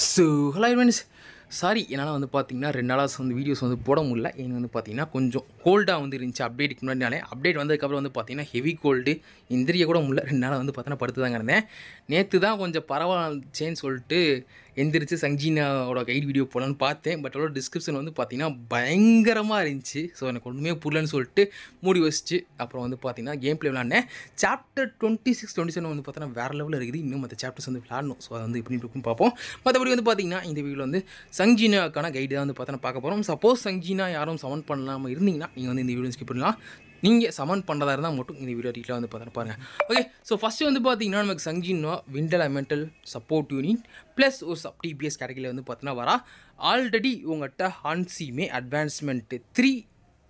So hello friends, sorry என்னால் வந்து பார்த்தீங்கன்னா 2 நாளாக வந்து வீடியோஸ் வந்து போட முடியல. ஏன்னு வந்து பார்த்தீங்கன்னா கொஞ்சம் கோல்டாக வந்து இருந்துச்சு. அப்டேட்டுக்கு முன்னாடினாலே அப்டேட் வந்ததுக்கப்புறம் வந்து பார்த்தீங்கன்னா ஹெவி கோல்டு, எந்திரிக்க கூட முடியல. 2 நாளாக வந்து பார்த்தீங்கன்னா படுத்து தாங்க இருந்தேன். நேற்று தான் கொஞ்சம் பரவாயில்லைன்னு சொல்லிட்டு எந்திரிச்சு சங்ஜீனாவோட கைட் வீடியோ போடலான்னு பார்த்தேன். பட் அதோட டிஸ்கிரிப்ஷன் வந்து பார்த்தீங்கன்னா பயங்கரமாக இருந்துச்சு. ஸோ எனக்கு ஒன்றுமே புரியலன்னு சொல்லிட்டு மூடி வச்சுட்டு அப்புறம் வந்து பார்த்தீங்கன்னா கேம் பிளே விளாண்டேன். சாப்டர் 26, 27 வந்து பார்த்தீங்கன்னா வேறு லெவலில் இருக்குது. இன்னும் மற்ற சாப்டர்ஸ் வந்து விளாடணும். ஸோ அது வந்து எப்படி இருக்குன்னு பார்ப்போம். மற்றபடி வந்து பார்த்தீங்கன்னா இந்த வீடியோவில் வந்து சங்ஜீனாக்கான கைடு தான் வந்து பார்த்தீங்கன்னா பார்க்க போகிறோம். சப்போஸ் சங்ஜீனா யாரும் சமன் பண்ணாமல் இருந்தீங்கன்னா நீங்கள் வந்து இந்த வீடியோ ஸ்கிப் பண்ணலாம். நீங்கள் சமன் பண்ணுறதா இருந்தால் மட்டும் இந்த வீடியோ டீட்டில் வந்து பார்த்தீங்கன்னா பாருங்கள். ஓகே, ஸோ ஃபஸ்ட்டு வந்து பார்த்தீங்கன்னா நமக்கு சங்ஜீனா wind elemental support unit plus ஒரு சப் டிபிஎஸ் கேட்டகரியில் வந்து பார்த்தீங்கன்னா வரா. ஆல்ரெடி உங்கள்கிட்ட ஹான்சிமே அட்வான்ஸ்மெண்ட்டு 3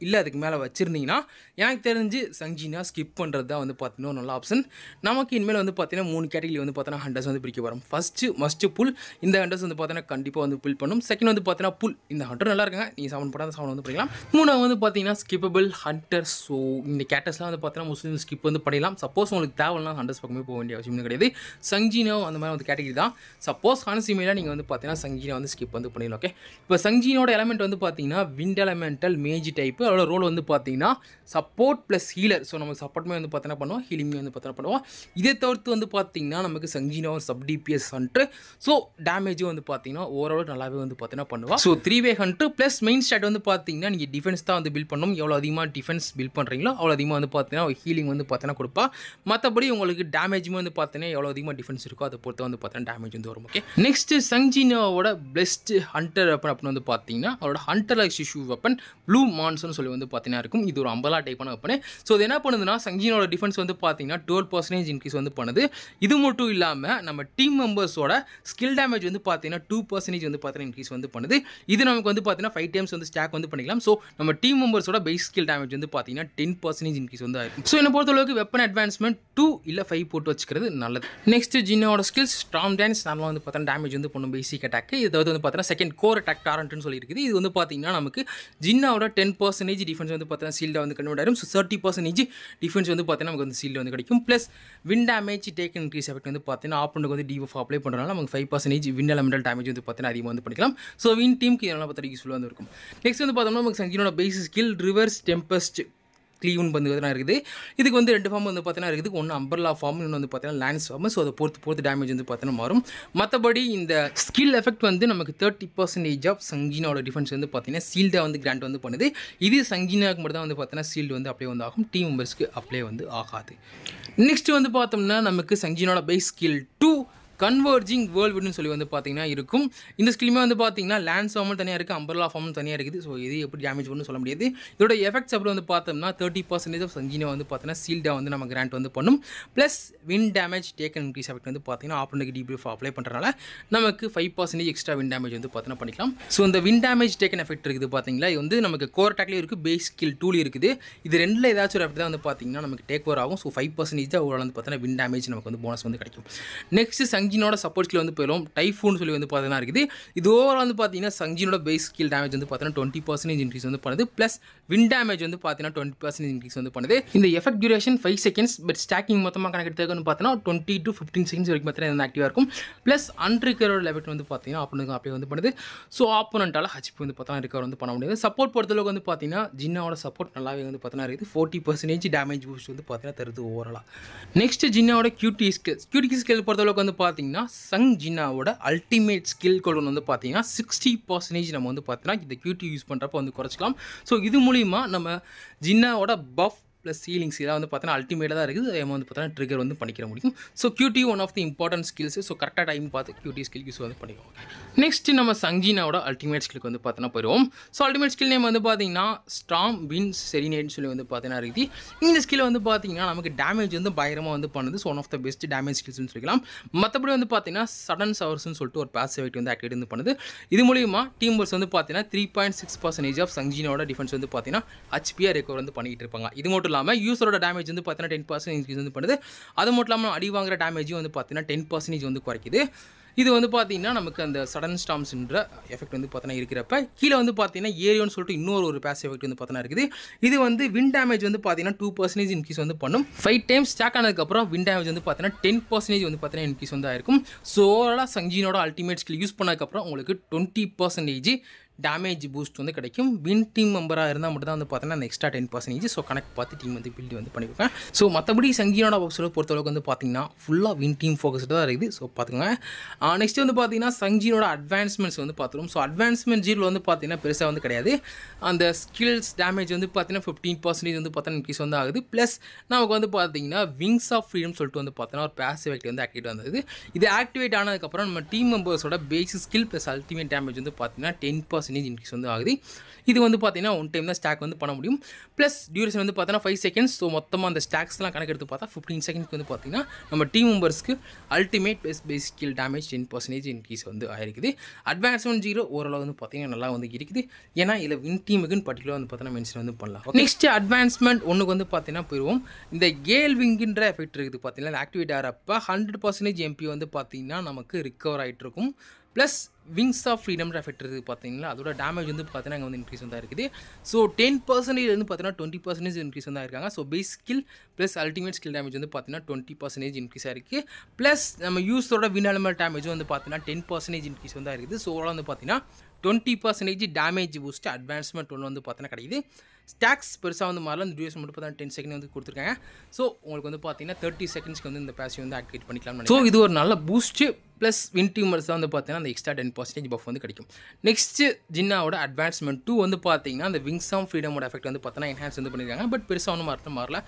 இல்லை அதுக்கு மேலே வச்சுருந்தீங்கன்னா எனக்கு தெரிஞ்சு சங்ஜீனா ஸ்கிப் பண்ணுறது தான் வந்து பார்த்தீங்கன்னா நல்ல ஆப்ஷன். நமக்கு இனிமேல் வந்து பார்த்தீங்கன்னா 3 கேட்டகரி வந்து பார்த்தீங்கன்னா ஹண்டர்ஸ் வந்து பிரிக்க வரும். ஃபஸ்ட்டு புல். இந்த ஹண்டர்ஸ் வந்து பார்த்தீங்கன்னா கண்டிப்பாக வந்து புல் பண்ணும். செகண்ட் வந்து பார்த்தீங்கன்னா புல். இந்த ஹண்டர் நல்லா இருக்காங்க, நீங்கள் சவன் பண்ணாத சவன் வந்து பண்ணிக்கலாம். 3 வந்து பார்த்தீங்கன்னா ஸ்கிப்பபிள் ஹண்டர்ஸ். ஸோ இந்த கேட்டர்ஸ்லாம் வந்து பார்த்தீங்கன்னா முஸ்லீம் ஸ்கிப் வந்து பண்ணிடலாம். சப்போஸ் உங்களுக்கு தேவைன்னா ஹண்டர்ஸ் பக்கமே போக வேண்டிய அவசியம் கிடையாது. சங்ஜீனோ அந்த மாதிரி வந்து கேட்டகரி தான். சப்போஸ் ஹான்சிமேல நீங்கள் வந்து பார்த்தீங்கன்னா சங்ஜீனா வந்து ஸ்கிப் வந்து பண்ணிடலாம். ஓகே, இப்போ சங்ஜீனோட எலமெண்ட் வந்து பார்த்தீங்கன்னா விண்ட் எலமெண்டல் மேஜ் டைப்பு. அதோட ரோல் வந்து பார்த்தீங்கன்னா சப்போர்ட் ப்ளஸ் ஹீலர். ஸோ நமக்கு சப்போர்ட்டுமே வந்து பார்த்தீங்கன்னா பண்ணுவோம், ஹீலிங்கே வந்து பார்த்தீங்கன்னா பண்ணுவோம். இதை தவிர்த்து வந்து பார்த்தீங்கன்னா நமக்கு சங்ஜீனா ஒரு சப் டிபிஎஸ் ஹண்ட்ரு. ஸோ டேமேஜும் வந்து பார்த்தீங்கன்னா ஓவரால் நல்லாவே வந்து பார்த்தீங்கன்னா பண்ணுவோம். ஸோ 3-வே ஹண்ட்ரு ப்ளஸ் மெயின் ஸ்டாட் வந்து பார்த்தீங்கன்னா நீங்கள் டிஃபென்ஸ் தான் வந்து பில்ட் பண்ணணும். எவ்வளோ அதிகமாக டிஃபென்ஸ் பில்ட் பண்ணுறீங்களோ அவ்வளோ அதிகமாக வந்து பார்த்தீங்கன்னா ஹீலிங் வந்து பார்த்தீங்கன்னா கொடுப்பா. மற்றபடி உங்களுக்கு டேமேஜுமே வந்து பார்த்தீங்கன்னா எவ்வளோ அதிகமாக டிஃபென்ஸ் இருக்கோ அதை பொறுத்து வந்து பார்த்தீங்கன்னா டேமேஜ் வந்து வரும். ஓகே, நெக்ஸ்ட்டு சங்ஜீனாவோட பெஸ்ட் ஹண்டர் வெப்பன் அப்படின்னு வந்து பார்த்தீங்கன்னா அவரோட ஹண்டர் இஷ்யூ வெப்பன் ப்ளூ மான்சன் சொல்லி வந்து பார்த்தீங்கன்னா இருக்கும். இது ஒரு அம்பலா டைப்பான வெப்பன். ஸோ இது என்ன பண்ணுதுன்னா சங்ஜீனோட டிஃபென்ஸ் வந்து பார்த்தீங்கன்னா 12% இன்க்ரீஸ் வந்து பண்ணுது. இது மட்டும் இல்லாமல் நம்ம டீம் மெம்பர்ஸோட ஸ்கில் டேமேஜ் வந்து பார்த்தீங்கன்னா 2% வந்து பார்த்தீங்கன்னா இன்க்ரீஸ் வந்து பண்ணுது. இது நமக்கு வந்து பார்த்தீங்கன்னா 5 டைம்ஸ் வந்து ஸ்டாக் வந்து பண்ணிக்கலாம். ஸோ நம்ம டீம் மெம்பர்ஸோட பேஸ் ஸ்கில் டேமேஜ் வந்து பார்த்தீங்கன்னா 10% இன்க்ரீஸ் வந்து ஆயிருக்கும். ஸோ என்ன பொறுத்தளவுக்கு வெப்பன் அட்வான்ஸ்மெண்ட் 2 இல்லை 5 போட்டு வச்சுக்கிறது நல்லது. நெக்ஸ்ட் ஜின்னோட ஸ்கில்ஸ் ஸ்ட்ராங் டான்ஸ் நார்மலாக வந்து பார்த்தீங்கன்னா டேமேஜ் வந்து பண்ணும் பேசிக் அட்டாக். இது வந்து பார்த்தீங்கன்னா செகண்ட் கோர் அட்டாக் டாரண்ட்னு சொல்லி இருக்குது. இது வந்து பார்த்தீங்கன்னா நமக்கு ஜின்னாவோட 10% டிஃபென்ஸ் வந்து பார்த்தீங்கன்னா சீல்டாக வந்து கன்வெர்ட் ஆயிரும். ஸோ 30% டிஃபென்ஸ் வந்து பார்த்தீங்கன்னா நமக்கு வந்து சீல்டு வந்து கிடைக்கும். Plus wind damage take increase effect வந்து பார்த்தீங்கன்னா ஆப்பனுக்கு வந்து டிஃப் அப்ளை பண்ணுறதுனால நமக்கு 5% விண்ட் எலமெண்டல் டேமேஜ் வந்து பார்த்தீங்கன்னா அதிகமாக வந்து பண்ணிக்கலாம். ஸோ வின் டீமுக்கு இதெல்லாம் பார்த்தா யூஸ்ஃபுல்லாக வந்து இருக்கும். நெக்ஸ்ட் வந்து பார்த்தோம்னா நமக்கு சங்கினோட பேஸ் ஸ்கில் ரிவர்ஸ் டெம்பஸ்ட் க்ளீவன் வந்து இருக்குது. இதுக்கு வந்து 2 ஃபார்ம் வந்து பார்த்தீங்கன்னா இருக்குது. ஒன்று அம்பர்லா ஃபார்ம், இன்னொன்று வந்து பார்த்தீங்கன்னா லேன்ஸ் ஃபார்ம். ஸோ அதை பொறுத்து டேமேஜ் வந்து பார்த்தீங்கன்னா மாறும். மற்றபடி இந்த ஸ்கில் எஃபெக்ட் வந்து நமக்கு 30% ஆஃப் சங்கினாவோட டிஃபென்ஸ் வந்து பார்த்தீங்கன்னா சீல்டாக வந்து கிராண்ட் வந்து பண்ணுது. இது சங்கினாவுக்கு மட்டும் தான் வந்து பார்த்தீங்கன்னா சீல்டு வந்து அப்ளை வந்து ஆகும், டீம் மெம்பர்ஸ்க்கு அப்ளை வந்து ஆகாது. நெக்ஸ்ட் வந்து பார்த்தோம்னா நமக்கு சங்கினோட பேஸ் ஸ்கில் 2 கன்வர்ஜிங் வேர்ல்டுன்னு சொல்லி வந்து பார்த்தீங்கன்னா இருக்கும். இந்த ஸ்கில்லுமே வந்து பார்த்தீங்கன்னா லேண்ட் ஃபார்மும் தனியாக இருக்குது, அம்பர்லா ஃபார்மும் தனியாக இருக்குது. ஸோ இது எப்படி டேமேஜ் பண்ணணும்னு சொல்ல முடியாது. இதோட எஃபெக்ட்ஸ் அப்படி வந்து பார்த்தோம்னா 30% ஆஃப் சங்கினா வந்து பார்த்தீங்கன்னா சீல்டாக வந்து நம்ம கிராண்ட் வந்து பண்ணும். Plus win damage taken increase effect வந்து பார்த்தீங்கன்னா ஆப்பனுக்கு டிபிஎஃப் அப்ளை பண்ணுறதுனால நமக்கு 5% எக்ஸ்ட்ரா வின் டேமேஜ் வந்து பார்த்தீங்கன்னா பண்ணிக்கலாம். ஸோ இந்த வின் டேமேஜ் டேக்கன் எஃபெக்ட் இருக்குது பார்த்தீங்களா, இது வந்து நமக்கு கோர் அட்டாக்லேயும் இருக்குது, பேஸ் ஸ்கில் 2 இருக்குது. இது ரெண்டில் ஏதாச்சும் ஒரு எஃபெக்ட் தான் வந்து பார்த்தீங்கன்னா நமக்கு டேக் ஓவர் ஆகும். ஸோ 5% தான் ஓவரால் வந்து பார்த்தீங்கன்னா வின் டேமேஜ் நமக்கு வந்து போனஸ் வந்து கிடைக்கும். நெக்ஸ்ட் சங்கினோட சப்போர்ட் ஸ்கில் வந்து போயிடும். டைஃபூன் சொல்லி வந்து பார்த்தீங்கன்னா இருக்குது. இது ஓவரால் வந்து பார்த்தீங்கன்னா சங்கினோட பேஸ் ஸ்கில் டேமேஜ் வந்து பார்த்தீங்கன்னா 20% இன்க்ரீஸ் வந்து பண்ணுது. ப்ளஸ் வின் டேமேஜ் வந்து பார்த்தீங்கன்னா 20% இன்க்ரீஸ் வந்து பண்ணுது. இந்த effect duration 5 seconds. But stacking மொத்தமாக கணக்கெடுத்து வந்து பார்த்தீங்கன்னா 20 to 15 செகண்ட்ஸ் வரைக்கும் பார்த்தீங்கன்னா ஆக்டிவாக இருக்கும். ப்ளஸ் அன்ரிகரோட எஃபெக்ட் வந்து பார்த்தீங்கன்னா ஆப்பனுக்கு அப்படியே வந்து பண்ணுது. ஸோ ஆப்போனண்டால் ஹச்பி வந்து பார்த்தீங்கன்னா ரிகவர் வந்து பண்ண முடியாது. சப்போர்ட் பொறுத்தளவுக்கு வந்து பார்த்தீங்கன்னா ஜின்னாவோட சப்போர்ட் நல்லாவே வந்து பார்த்தீங்கன்னா இருக்குது. 40% டேமேஜ் பூஸ்ட் வந்து பார்த்தீங்கன்னா தருது ஓவராலாக. நெக்ஸ்ட் ஜின்னாவோட கியூட்டி ஸ்கில் பொறுத்தளவுக்கு வந்து பார்த்தீங்கன்னா ஜின்னாவோட அல்டிமேட் ஸ்கில் கோட் வந்து பார்த்தீங்கன்னா 60% நம்ம வந்து பார்த்தீங்கன்னா இந்த கியூட்டி யூஸ் பண்ணுறப்ப வந்து குறைச்சிக்கலாம். ஸோ இது மூலிமா நம்ம ஜின்னாவோட பஃப் ப்ளஸ் ஹீலிங்ஸ் இதெல்லாம் வந்து பார்த்தீங்கன்னா அல்டிமேட்டாக தான் இருக்குது. அதை வந்து பார்த்தீங்கன்னா ட்ரிகர் வந்து பண்ணிக்கிற முடியும். ஸோ கியூட்டி one of the important skills. So கரெக்டாக டைம் பார்த்து கியூட்டி ஸ்கில் யூஸ் வந்து பண்ணிக்குவோம். நெக்ஸ்ட் நம்ம சங்கினாவோட அல்டிமேட் ஸ்கிலுக்கு வந்து பார்த்தீங்கன்னா போயிடுவோம். ஸோ அல்டிமேட் ஸ்கில் நேம் வந்து பார்த்தீங்கன்னா ஸ்டாம் வின் செரினேட்னு சொல்லி வந்து பார்த்தீங்கன்னா இருக்குது. இந்த ஸ்கில் வந்து பார்த்தீங்கன்னா நமக்கு டேமேஜ் வந்து பயங்கரமாக வந்து பண்ணுது. So one of the best damage ஸ்கில்ஸ்னு சொல்லிக்கலாம். மற்றபடி வந்து பார்த்தீங்கன்னா சடன் சவர்ஸ்னு சொல்லிட்டு ஒரு பாசிவ் எஃபெக்ட் வந்து ஆக்டிவேட் வந்து பண்ணுது. இது மூலிமா டீம் வந்து பார்த்தீங்கன்னா 3.6% ஆஃப் சங்கினாவோட டிஃபென்ஸ் வந்து பார்த்தீங்கன்னா ஹச்பியாக ரெக்கவர் வந்து பண்ணிக்கிட்டு இருப்பாங்க. இது மட்டும் மட்டும் இல்லாமல் யூஸரோட டேமேஜ் வந்து பார்த்தீங்கன்னா 10% இன்க்ரீஸ் வந்து பண்ணுது. அது மட்டும் இல்லாமல் அடி வாங்குற டேமேஜும் வந்து பார்த்தீங்கன்னா 10% வந்து குறைக்குது. இது வந்து பார்த்தீங்கன்னா நமக்கு அந்த சடன் ஸ்டாம்ஸ்ன்ற எஃபெக்ட் வந்து பார்த்தீங்கன்னா இருக்கிறப்ப கீழே வந்து பார்த்தீங்கன்னா ஏரியோன்னு சொல்லிட்டு இன்னொரு ஒரு பேஸ் எஃபெக்ட் வந்து பார்த்தீங்கன்னா இருக்குது. இது வந்து வின் டேமேஜ் வந்து பார்த்தீங்கன்னா 2% இன்க்ரீஸ் வந்து பண்ணும். 5 டைம்ஸ் ஸ்டாக் ஆனதுக்கப்புறம் வின் டேமேஜ் வந்து பார்த்தீங்கன்னா 10% வந்து பார்த்தீங்கன்னா இன்க்ரீஸ் வந்து ஆயிருக்கும். ஸோ ஓவராலாக சங்ஜினோட அல்டிமேட் ஸ்கில் யூஸ் பண்ணதுக்கப்புறம் உங்களுக்கு 20% டேமேஜ் பூஸ்ட் வந்து கிடைக்கும். வின் டீம் மெம்பராக இருந்தால் மட்டும் தான் வந்து பார்த்தீங்கன்னா அந்த எக்ஸ்ட்ரா 10%. ஸோ கணக்கு பார்த்து டீம் வந்து பில்டு வந்து பண்ணியிருக்கேன். ஸோ மற்றபடி சங்கினோட வெப்சைட் பொறுத்தளவுக்கு வந்து பார்த்தீங்கன்னா ஃபுல்லாக வின் டீம் ஃபோக்கஸ்டு தான் இருக்குது. ஸோ பார்த்துக்கோங்க. நெக்ஸ்ட் வந்து பார்த்தீங்கன்னா சங்கினோட அட்வான்ஸ்மெண்ட்ஸ் வந்து பார்த்துருவோம். ஸோ அட்வான்ஸ்மெண்ட் ஜீரோ வந்து பார்த்தீங்கன்னா பெருசாக வந்து கிடையாது. அந்த ஸ்கில்ஸ் டேமேஜ் வந்து பார்த்தீங்கன்னா 15% வந்து பார்த்தீங்கன்னா இன்க்ரீஸ் வந்து ஆகுது. ப்ளஸ் நமக்கு வந்து பார்த்தீங்கன்னா விங்ஸ் ஆஃப் ஃப்ரீடம் சொல்லிட்டு வந்து பார்த்தீங்கன்னா ஒரு பேசிவ் எஃபெக்ட் வந்து ஆக்டிவேட் வந்தது. இது ஆக்டிவேட் ஆனதுக்கப்புறம் நம்ம டீம் மெம்பர்ஸோட basic skill plus ultimate damage வந்து பார்த்தீங்கன்னா 10% இன்க்ரீஸ் வந்து ஆகுது. இது வந்து பார்த்தீங்கன்னா ஒன் டைம் தான் ஸ்டாக் வந்து பண்ண முடியும். ப்ளஸ் டியூரேஷன் வந்து பார்த்தீங்கன்னா 5 செகண்ட்ஸ். ஸோ மொத்தமாக அந்த ஸ்டாக்ஸ்லாம் கணக்கு எடுத்து பார்த்தா 15 செகண்ட்ஸ்க்கு வந்து பார்த்தீங்கன்னா நம்ம டீம் மெம்பர்ஸ்க்கு ultimate plus basic skill damage 10% increase வந்து ஆயிருக்குது. அட்வான்ஸ்மெண்ட் ஜீரோ ஓரளவு வந்து பார்த்தீங்கன்னா நல்லா வந்து இருக்குது. ஏன்னா இதில் வின் டீமுக்குன்னு பர்டிகுலர் வந்து பார்த்தீங்கன்னா மென்ஷன் வந்து பண்ணலாம். நெக்ஸ்ட் அட்வான்ஸ்மெண்ட் ஒன்றுக்கு வந்து பார்த்தீங்கன்னா போயிடுவோம். இந்த கேல் விங்குன்ற எஃபெக்ட் இருக்குது பார்த்தீங்கன்னா ஆக்டிவேட் ஆகிறப்ப 100% எம்பி வந்து பார்த்தீங்கன்னா நமக்கு ரிகவர் ஆகிட்டு இருக்கும். Plus wings of freedom effect இருக்குது பார்த்தீங்களா, அதோட டேமேஜ் வந்து பார்த்தீங்கன்னா இங்கே வந்து இன்க்ரீஸ் வந்து இருக்குது. ஸோ 10% வந்து பார்த்தீங்கன்னா 20% இன்க்ரீஸ் வந்து ஆயிருக்காங்க. So base skill plus ultimate skill damage வந்து பார்த்தீங்கன்னா 20% இன்க்ரீஸ் ஆயிருக்கு. ப்ளஸ் நம்ம யூஸோட வின் எலிமெண்ட் டேமேஜ் வந்து பார்த்தீங்கன்னா 10% இன்க்ரீஸ் வந்து ஆயிருக்குது. ஸோ ஓவரால் வந்து பார்த்தீங்கன்னா 20% டேமேஜ் பூஸ்ட் அட்வான்ஸ்மெண்ட் ஒன்று வந்து பார்த்தீங்கன்னா கிடைக்குது. ஸ்டாக்ஸ் பெருசாக வந்து மாறல. இந்த டியூரேஷன் மட்டும் பார்த்தீங்கன்னா 10 செகண்ட் வந்து கொடுத்துருக்காங்க. ஸோ உங்களுக்கு வந்து பார்த்தீங்கன்னா 30 செகண்ட்ஸ்க்கு வந்து இந்த பேசிவ் வந்து ஆக்டிவேட் பண்ணிக்கலாம். ஸோ இது ஒரு நல்ல பூஸ்ட்டு ப்ளஸ் வின் டீமர்ஸ் தான் வந்து பார்த்தீங்கன்னா அந்த எக்ஸ்ட்ரா 10% பஃப் வந்து கிடைக்கும். நெக்ஸ்ட்டு ஜின்னாவோட அட்வான்ஸ்மெண்ட் 2 வந்து பார்த்தீங்கன்னா அந்த விங்ஸ் ஆஃப் ஃப்ரீடமோட எஃபெக்ட் வந்து பார்த்தீங்கன்னா என்ஹான்ஸ் வந்து பண்ணியிருக்காங்க. பட் பெருசாக ஒன்றும் மாறல.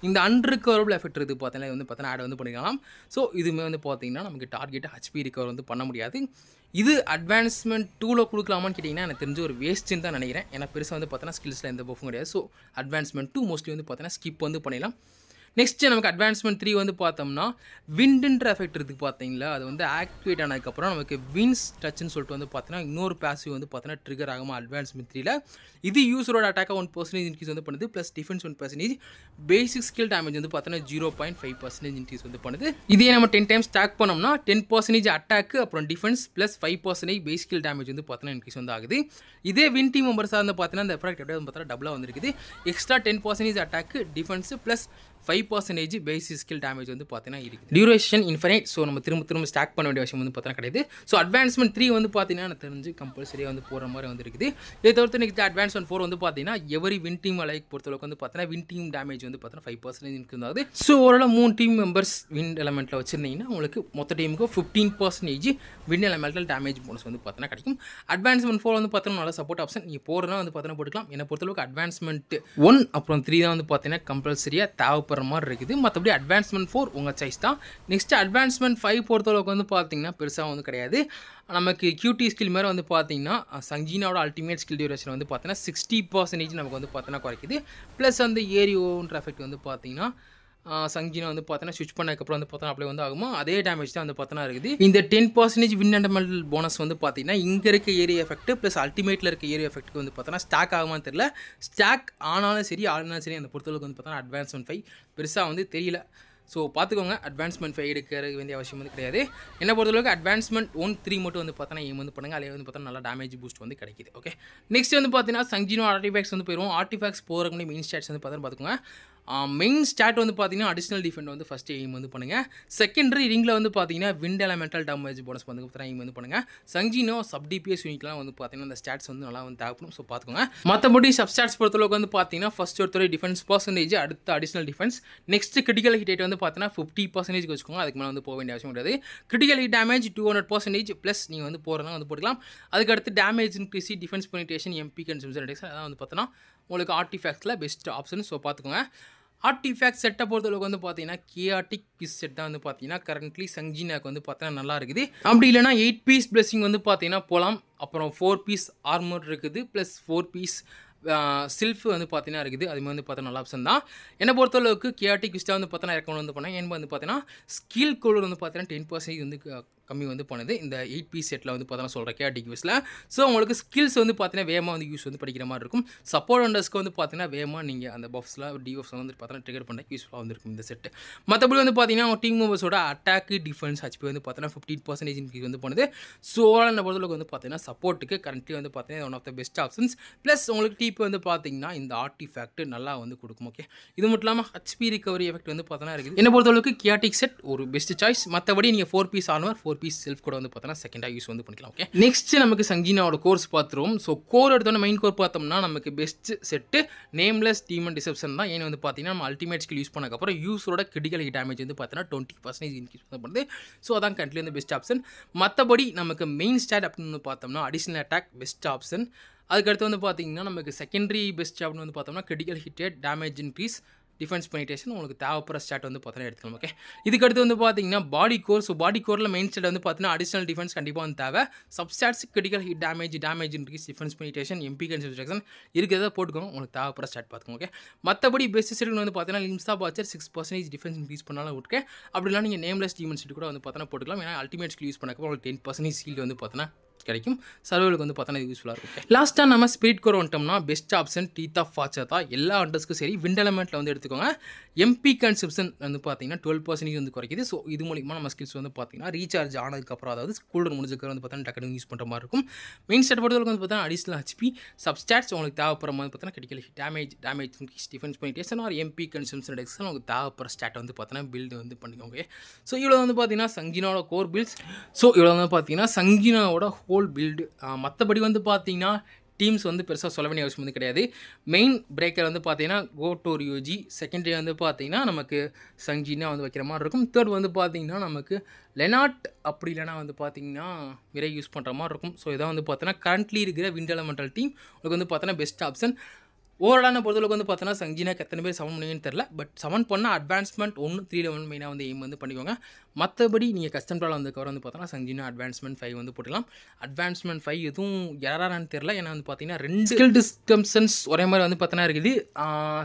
இந்த அன்ரிகவரபிள் எஃபெக்ட் இருக்குது பார்த்தீங்கன்னா இது வந்து பார்த்தீங்கன்னா ஆட் வந்து பண்ணிக்கலாம். ஸோ இதுவுமே வந்து பார்த்தீங்கன்னா நமக்கு டார்கெட் ஹெச்பி ரிகவர் வந்து பண்ண முடியாது. இது அட்வான்ஸ்மெண்ட் 2ல் கொடுக்கலாமான்னு கேட்டிங்கன்னா எனக்கு தெரிஞ்ச ஒரு வேஸ்ட்டுன்னு தான் நினைக்கிறேன். ஏன்னா பெருசாக வந்து பார்த்தீங்கன்னா ஸ்கில்ஸில் எந்த பஃபும் கிடையாது. ஸோ அட்வான்ஸ்மெண்ட் 2 மோஸ்ட்லி வந்து பார்த்தீங்கன்னா ஸ்கிப் வந்து பண்ணிடலாம். நெக்ஸ்ட்டு நமக்கு அட்வான்ஸ்மெண்ட் 3 வந்து பார்த்தோம்னா விண்டுன்ற எஃபெக்ட் இருக்குது பார்த்தீங்களா, அது வந்து ஆக்டிவேட் ஆனதுக்கப்புறம் நமக்கு வின்ஸ் டச்சுன்னு சொல்லிட்டு வந்து பார்த்தீங்கன்னா இன்னொரு பேசிவ் வந்து பார்த்தீங்கன்னா ட்ரிகர் ஆகாம அட்வான்ஸ்மெண்ட் 3ல் இது யூஸரோட அட்டாக்காக 1% இன்க்ரீஸ் வந்து பண்ணுது. ப்ளஸ் டிஃபென்ஸ் 1%, பேசிக் ஸ்கில் டேமேஜ் வந்து பார்த்தீங்கன்னா 0.5% இன்க்ரீஸ் வந்து பண்ணுது. இதே நம்ம 10 டைம்ஸ் ஸ்டாக் பண்ணோம்னா 10% அட்டாக்கு அப்புறம் டிஃபென்ஸ் ப்ளஸ் 5% பேசிக் ஸ்கில் டேமேஜ் வந்து பார்த்தீங்கன்னா இன்க்ரீஸ் வந்து ஆகுது. இதே வின் டீம் மெம்பர்ஸாக வந்து பார்த்தீங்கன்னா இந்த எஃபெக்ட் எப்படியா வந்து பார்த்தீங்கன்னா டபுளாக வந்துருக்குது. எக்ஸ்ட்ரா 10% அட்டாக்கு டிஃபென்ஸ் ப்ளஸ் 5% பேசிக் ஸ்கில் டேமேஜ் வந்து பார்த்தீங்கன்னா இருக்குது. Duration infinite. ஸோ நம்ம திரும்ப ஸ்டாக் பண்ண வேண்டிய விஷயம் வந்து பார்த்தீங்கன்னா கிடையாது. ஸோ அட்வான்ஸ்மெண்ட் 3 வந்து பார்த்தீங்கன்னா எனக்கு தெரிஞ்சு கம்பல்சரியாக வந்து போகிற மாதிரி வந்து இருக்குது. இதை தவிர்த்து நெக்ஸ்ட் அட்வான்ஸ்மெண்ட் 4 வந்து பார்த்தீங்கன்னா எவரி வின் டீம் அலைக் பொறுத்தளவுக்கு வந்து பார்த்தீங்கன்னா வின் டீம் டேமேஜ் வந்து பார்த்தீங்கன்னா 5% இருக்குது. ஸோ ஓரளவு 3 டீம் மெம்பர்ஸ் வின் எலமெண்ட்டில் வச்சிருந்தீங்கன்னா உங்களுக்கு மொத்த டீமுக்கு 15% வின் எலமெண்ட்டில் டேமேஜ் போனஸ் வந்து பார்த்தீங்கன்னா கிடைக்கும். அட்வான்ஸ்மெண்ட் 4 வந்து பார்த்தீங்கன்னா நல்ல சப்போர்ட் ஆப்ஷன். நீங்கள் போகிறனா வந்து பார்த்தீங்கன்னா போட்டுக்கலாம். என்னை பொறுத்தளவுக்கு அட்வான்ஸ்மெண்ட் 1 அப்புறம் 3 தான் வந்து பார்த்தீங்கன்னா கம்பல்சரியாக தேவைப்படுற மாதிரி இருக்குது. மற்றபடி அட்வான்ஸ்மெண்ட் 4 உங்கள் சாய்ஸ் தான். நெக்ஸ்ட் அட்வான்ஸ்மெண்ட் 5 பொறுத்தளவுக்கு வந்து பார்த்தீங்கன்னா பெருசாக வந்து கிடையாது. நமக்கு கியூடி ஸ்கில் மேலே வந்து பார்த்தீங்கன்னா சங்கீனாவோட அல்டிமேட் ஸ்கில் டியூரேஷன் வந்து பார்த்தீங்கன்னா 60% நமக்கு வந்து பார்த்தீங்கன்னா குறைக்குது. ப்ளஸ் அந்த ஏரியோன்ற எஃபெக்ட் வந்து பார்த்தீங்கன்னா சங்கீனா வந்து பார்த்தீங்கன்னா ஸ்விட்ச் பண்ணதுக்கப்புறம் வந்து பார்த்தீங்கன்னா அப்படியே வந்து ஆகுமா அதே டேமேஜ் தான் வந்து பார்த்தீங்கன்னா இருக்குது. இந்த 10% வின் எலிமெண்டல் போனஸ் வந்து பார்த்தீங்கன்னா இங்கே இருக்க ஏரியா எஃபெக்ட் ப்ளஸ் அல்டிமேட்டில் இருக்க ஏரியா எஃபெக்ட்டுக்கு வந்து பார்த்தீங்கன்னா ஸ்டாக் ஆகுமான்னு தெரியல. ஸ்டாக் ஆனாலும் சரி ஆனாலும் சரி அந்த பொறுத்தளவுக்கு வந்து பார்த்தீங்கன்னா அட்வான்ஸ்மெண்ட் 5 பெருசாக வந்து தெரியல. ஸோ பார்த்துக்கோங்க. அட்வான்ஸ்மெண்ட் 5 எடுக்க வேண்டிய அவசியம் வந்து கிடையாது. என்ன பொறுத்தளவுக்கு அட்வான்ஸ்மெண்ட் 1, 3 மட்டும் வந்து பார்த்தீங்கன்னா எய்ம் வந்து பண்ணுங்கள். அதில் வந்து பார்த்தீங்கன்னா நல்லா டேமேஜ் பூஸ்ட் வந்து கிடைக்குது. ஓகே, நெக்ஸ்ட் வந்து பார்த்தீங்கன்னா சங்ஜினோ ஆர்டிஃபேக்ட்ஸ் வந்து போயிடும். ஆர்டிஃபேக்ட்ஸ் போகிறக்கு முன்னாடி மெயின் ஸ்டாட்ஸ் வந்து பார்த்துக்கோங்க. மெயின் ஸ்டாட் வந்து பார்த்தீங்கன்னா அடிஷனல் டிஃபெண்ட் வந்து ஃபஸ்ட்டு எய்ம் வந்து பண்ணுங்கள். செகண்டரி ரிங்கில் வந்து பார்த்தீங்கன்னா விண்ட் எலமெண்டல் டேமேஜ் போனஸ் வந்து பார்த்தீங்கன்னா எய்ம் வந்து பண்ணுங்கள். சங்ஜினோ சப் டிபிஎஸ் யூனிட்லாம் வந்து பார்த்தீங்கன்னா அந்த ஸ்டாட்ஸ் வந்து நல்லா வந்து தேவைப்படும். ஸோ பார்த்துக்கோங்க. மற்றபடி சப் ஸ்டாட்ஸ் பொறுத்தளவுக்கு வந்து பார்த்தீங்கன்னா ஃபஸ்ட் ஒருத்தர் டிஃபென்ஸ் பர்சன்டேஜ், அடுத்த additional defence, next critical hit வந்து பார்த்தீங்கன்னா 50% வச்சுக்கோங்க. அதுக்கு மேலே வந்து போக வேண்டிய அவசியம் கிடையாது. கிரிட்டிக்கல் ஹிட் டேமேஜ் 200% ப்ளஸ் நீங்கள் வந்து போகிறதா வந்து போட்டுக்கலாம். அதுக்கடுத்து damage increase, defence penetration, MP consumption reduction, அதான் வந்து பார்த்தோன்னா உங்களுக்கு ஆர்டிஃபேக்ட்ஸில் பெஸ்ட் ஆப்ஷன். ஸோ பார்த்துக்கோங்க. ஆர்டிஃபேக்ட் செட்டை பொறுத்தளவுக்கு வந்து பார்த்தீங்கன்னா கியாட்டிக் பீஸ் செட் தான் வந்து பார்த்தீங்கன்னா கரண்ட்லி சங்ஜினாக்கு வந்து பார்த்தீங்கன்னா நல்லா இருக்குது. அப்படி இல்லைனா 8 பீஸ் பிளஸிங் வந்து பார்த்தீங்கன்னா போகலாம். அப்புறம் 4 பீஸ் ஆர்மர் இருக்குது ப்ளஸ் 4 பீஸ் சில்ஃப் வந்து பார்த்தீங்கன்னா இருக்குது. அதுமாதிரி வந்து பார்த்தா நல்ல ஆப்ஷன் தான். என்னை பொறுத்தளவுக்கு கியாட்டிக் விஸ்டா வந்து பார்த்தீங்கன்னா ரெக்கமெண்ட் வந்து பண்ணேன். ஏன் வந்து பார்த்தீங்கன்னா ஸ்கில் கோலர் வந்து பார்த்தீங்கன்னா 10% வந்து கம்மி வந்து பண்ணுது இந்த 8 பீஸ் செட்டில் வந்து பார்த்தோன்னா சொல்கிறேன் கேட்டிக் யூஸில். ஸோ உங்களுக்கு ஸ்கில்ஸ் வந்து பார்த்தீங்கன்னா வேகமாக வந்து யூஸ் வந்து படிக்கிற மாதிரி இருக்கும். சப்போர்ட் ஹண்டர்ஸ்க்கு வந்து பார்த்தீங்கன்னா வேகமாக நீங்கள் அந்த பஃப்ஸ்லாம் டிஃப்ஸ்லாம் வந்து பார்த்தீங்கன்னா ட்ரிகர் பண்ண யூஸ்ஃபுல்லாக வந்துருக்கும் இந்த செட்டு. மற்றபடி வந்து பார்த்தீங்கன்னா அவங்க டீம் மெம்பர்ஸோட அட்டாக்கு டிஃபென்ஸ் ஹெச்பி வந்து பார்த்தீங்கன்னா 15% இன்க்ரீஸ் வந்து பண்ணுது. ஸோ ஓவரால் பொறுத்தளவுக்கு வந்து பார்த்தீங்கன்னா சப்போர்ட்டுக்கு கரண்ட்லி வந்து பார்த்தீங்கன்னா one of the best options. Plus உங்களுக்கு டிபி வந்து பார்த்தீங்கன்னா இந்த ஆர்டிஃபேக்ட் நல்லா வந்து கொடுக்கும். ஓகே, இது மட்டும் இல்லாமல் ஹெச்பி ரிகவரி எஃபெக்ட் வந்து பார்த்தீங்கன்னா இருக்குது. என்ன பொறுத்தளவுக்கு கியாட்டிக் செட் ஒரு பெஸ்ட் சாய்ஸ். மற்றபடி நீங்கள் 4 பீஸ் ஆர்மர் 4 பீஸ் செல்ஃப் கூட வந்து பார்த்தீங்கன்னா செகண்டாக யூஸ் வந்து பண்ணிக்கலாம். ஓகே, நெக்ஸ்ட் நமக்கு சங்கீனாவோட கோர்ஸ் பார்த்துருவோம். ஸோ கோர் எடுத்தோன்னா மெயின் கோர் பார்த்தோம்னா நமக்கு best set nameless demon deception தான். ஏன்னு வந்து பார்த்தீங்கன்னா நம்ம அல்டிமேட் ஸ்கில் யூஸ் பண்ணக்கப்புறம் யூஸரோட கிரிட்டிக்கல் டேமேஜ் வந்து பார்த்தீங்கன்னா 20% இன்க்ரீஸ் வந்து பண்ணுது. ஸோ அதான் கண்ட்லி வந்து பெஸ்ட் ஆப்ஷன். மற்றபடி நமக்கு மெயின் ஸ்டாட் அப்படின்னு பார்த்தோம்னா அடிஷனல் அட்டாக் பெஸ்ட் ஆப்ஷன். அதுக்கடுத்து வந்து பார்த்தீங்கன்னா நமக்கு செகண்டரி பெஸ்ட் அப்படின்னு வந்து பார்த்தோம்னா critical hit damage increase defence penetration உங்களுக்கு தேவைப்படுற ஸ்டாட் வந்து பார்த்தீங்கன்னா எடுத்துக்கலாம். ஓகே, இதுக்கடுத்து வந்து பார்த்தீங்கன்னா பாடி கோர். ஸோ பாடி கோரில் மெயின் ஸ்டாட் வந்து பார்த்தீங்கன்னா அடிஷனல் டிஃபென்ஸ் கண்டிப்பாக வந்து தேவை. Substats critical hit damage increase defence penetration MP construction இருக்கிறத போட்டுக்கோங்க. உங்களுக்கு தேவைப்படுற ஸ்டாட் பார்த்துக்கோங்க. ஓகே, மற்றபடி பெஸ்ட் செட் வந்து பார்த்தீங்கன்னா லிம்ஸா பாச்சர் 6% டிஃபென்ஸ் இன்க்ரீஸ் பண்ணாலும் விட்டுருக்கேன். அப்படிலாம் நீங்கள் நேம்லெஸ் டீமன் செட் கூட வந்து பார்த்தீங்கன்னா போட்டுக்கலாம். ஏன்னா அல்டிமேட் ஸ்கில் யூஸ் பண்ணக்கப்போ உங்களுக்கு 10% சீல்டு வந்து பார்த்தீங்கன்னா கிடைக்கும். சர்வைவலுக்கு வந்து பார்த்தோன்னா இது யூஸ்ஃபுல்லாக இருக்கும். லாஸ்ட்டாக நம்ம ஸ்பிரிட் கோர் வந்துட்டோம்னா பெஸ்ட் ஆப்ஷன் டீத் ஆஃப் ஃபாச்சர் தான். எல்லா ஹண்டர்ஸ்க்கும் சரி விண்ட் எலமெண்ட்டில் வந்து எடுத்துக்கோங்க. எம்பி கன்செப்ஷன் வந்து பார்த்தீங்கன்னா 12% வந்து குறைக்குது. ஸோ இது மூலிமா நம்ம ஸ்கில்ஸ் வந்து பார்த்தீங்கன்னா ரீசார்ஜ் ஆனதுக்கப்புறம் அதாவது கூலர் முடிஞ்சதுக்கு வந்து பார்த்தீங்கன்னா டக்குனு யூஸ் பண்ணுற மாதிரி இருக்கும். மெயின் ஸ்டாட் பொறுத்தவரைக்கும் வந்து பார்த்தீங்கன்னா அடிஷனல் ஹெச்பி சப்ஸ்டாட்ஸ் உங்களுக்கு தேவைப்படுற மாதிரி பார்த்தீங்கன்னா critical damage increase defence penetration or MP consumption reduction உங்களுக்கு தேவைப்படுற ஸ்டாட் வந்து பார்த்தீங்கன்னா பில்டு வந்து பண்ணிக்கோங்க. ஸோ இவ்வளோ வந்து பார்த்தீங்கன்னா சங்கீனாவோட கோர் பில்ட்ஸ். ஸோ இவ்வளோ வந்து பார்த்தீங்கன்னா சங்கீனாவோட ஹோல் பில்டு. மற்றபடி வந்து பார்த்தீங்கன்னா டீம்ஸ் வந்து பெருசாக சொல்ல வேண்டிய அவசியம் வந்து கிடையாது. மெயின் பிரேக்கர் வந்து பார்த்தீங்கன்னா கோட்டோர் யூஜி. செகண்டரி வந்து பார்த்தீங்கன்னா நமக்கு சங்கீனா வந்து வைக்கிற மாதிரி இருக்கும். தேர்ட் வந்து பார்த்தீங்கன்னா நமக்கு லெனாட் அப்படி இல்லைனா வந்து பார்த்தீங்கன்னா மிரை யூஸ் பண்ணுற மாதிரி இருக்கும். ஸோ இதான் வந்து பார்த்தீங்கன்னா கரண்ட்லி இருக்கிற விண்ட் எலமெண்டல் டீம் உங்களுக்கு வந்து பார்த்தீங்கன்னா பெஸ்ட் ஆப்ஷன். ஓவராலான பொறுத்தளவுக்கு வந்து பார்த்தோன்னா சங்கீனாக்கு எத்தனை பேர் சமன் பண்ணுவீங்கன்னு தெரில. பட் சமன் பண்ணால் அட்வான்ஸ்மெண்ட் 3 மெயினாக வந்து எய்ம் வந்து பண்ணிக்கோங்க. மற்றபடி நீங்கள் கஸ்டம் ப்ராவில் வந்து கவர் வந்து பார்த்தோன்னா சங்கீனா அட்வான்ஸ்மெண்ட் 5 வந்து போட்டுக்கலாம். அட்வான்ஸ்மெண்ட் 5 எதுவும் யாரான்னு தெரில. ஏன்னா வந்து பார்த்தீங்கன்னா 2 ஸ்கில் டிஸ்டம்ஷன்ஸ் ஒரே மாதிரி வந்து பார்த்தோன்னா இருக்குது.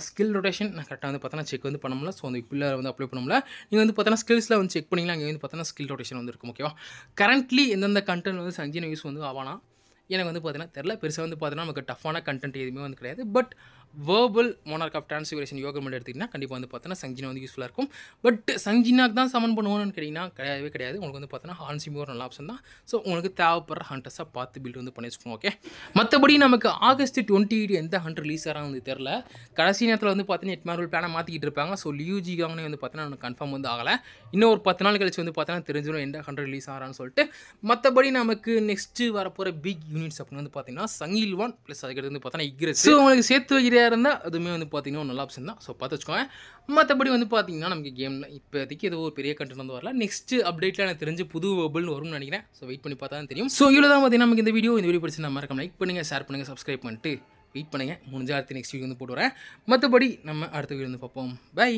ஸ்கில் ரொட்டேஷன் நான் கரெக்டாக வந்து பார்த்தோன்னா செக் வந்து பண்ண முடியல. ஸோ அந்த பிள்ளை வந்து அப்ளை பண்ண முடியல. நீங்கள் வந்து பார்த்தோன்னா ஸ்கில்ஸில் வந்து செக் பண்ணிங்களா அங்கே வந்து பார்த்தோன்னா ஸ்கில் ரொட்டேஷன் வந்து இருக்கும். ஓகேவா, கரண்ட்லி எந்தெந்த கண்டென்ட் வந்து சங்கீனா யூஸ் வந்து ஆவானா எனக்கு வந்து பார்த்தீங்கன்னா தெரில. பெருசாக வந்து பார்த்தீங்கன்னா நமக்கு டஃப்பான கண்டென்ட் எதுவுமே வந்து கிடையாது. பட் வேர்பல் மோனார்க் ஆஃப் டிரான்ஸ்ஃபிகரேஷன் யோகமெண்ட் எடுத்திங்கன்னா கண்டிப்பாக வந்து பார்த்தோன்னா சங்கீனா வந்து யூஸ்ஃபுல்லாக இருக்கும். பட் சங்கீனாக்கு தான் சமன் பண்ணுவோன்னு கேட்டிங்கன்னா கிடையாது. உங்களுக்கு வந்து பார்த்தோன்னா ஹான்சிமி ஒரு நல்ல ஆப்ஷன் தான். ஸோ உங்களுக்கு தேவைப்படுற ஹண்டர்ஸாக பார்த்து பில்ட் வந்து பண்ணி வச்சுக்கோங்க. ஓகே, மற்றபடி நமக்கு ஆகஸ்ட் 28 எந்த ஹண்டர் ரிலீஸ் ஆகிறாங்க வந்து தெரில. கடைசி நேரத்தில் வந்து பார்த்தீங்கன்னா எட்மார்வல் பிளானை மாற்றிக்கிட்டு இருப்பாங்க. ஸோ லியூஜிகாங்கனே வந்து பார்த்தீங்கன்னா எனக்கு கன்ஃபார்ம் வந்து ஆகலை. இன்னும் ஒரு 10 நாள் கழிச்சு வந்து பார்த்தீங்கன்னா தெரிஞ்சிடும் எந்த ஹண்டர் ரிலீஸ் ஆகிறான்னு சொல்லிட்டு. மற்றபடி நமக்கு நெக்ஸ்ட்டு வரப்போகிற பிக் யூனிட்ஸ் அப்படின்னு வந்து பார்த்தீங்கன்னா சங்கீல்வான் ப்ளஸ் அதுக்கடுத்து வந்து பார்த்தீங்கன்னா இக்ரெஸ். ஸோ உங்களுக்கு சேர்த்து வைக்கிறா இருந்தால் அதுவுமே வந்து பார்த்தீங்கன்னா ஒரு நல்ல ஆப்ஷன் தான். ஸோ பார்த்து வச்சுக்கோங்க. மற்றபடி வந்து பார்த்தீங்கன்னா நமக்கு கேமில் இப்போதைக்கு ஏதோ ஒரு பெரிய கண்டென்ட் வந்து வரல. நெக்ஸ்ட் அப்டேட்டில் எனக்கு தெரிஞ்சு புது வேர்பல்னு வரும்னு நினைக்கிறேன். ஸோ வெயிட் பண்ணி பார்த்தா தான் தெரியும். ஸோ இவ்வளோ தான் பார்த்தீங்கன்னா நமக்கு இந்த வீடியோ பிடிச்சி நம்ம மறக்காம லைக் பண்ணுங்கள், ஷேர் பண்ணுங்கள், சப்ஸ்கிரைப் பண்ணிட்டு வெயிட் பண்ணுங்கள். முடிஞ்ச அடுத்து நெக்ஸ்ட் வீடியோ வந்து போட்டு வரேன். மற்றபடி நம்ம அடுத்த வீடியோ வந்து பார்ப்போம். பை.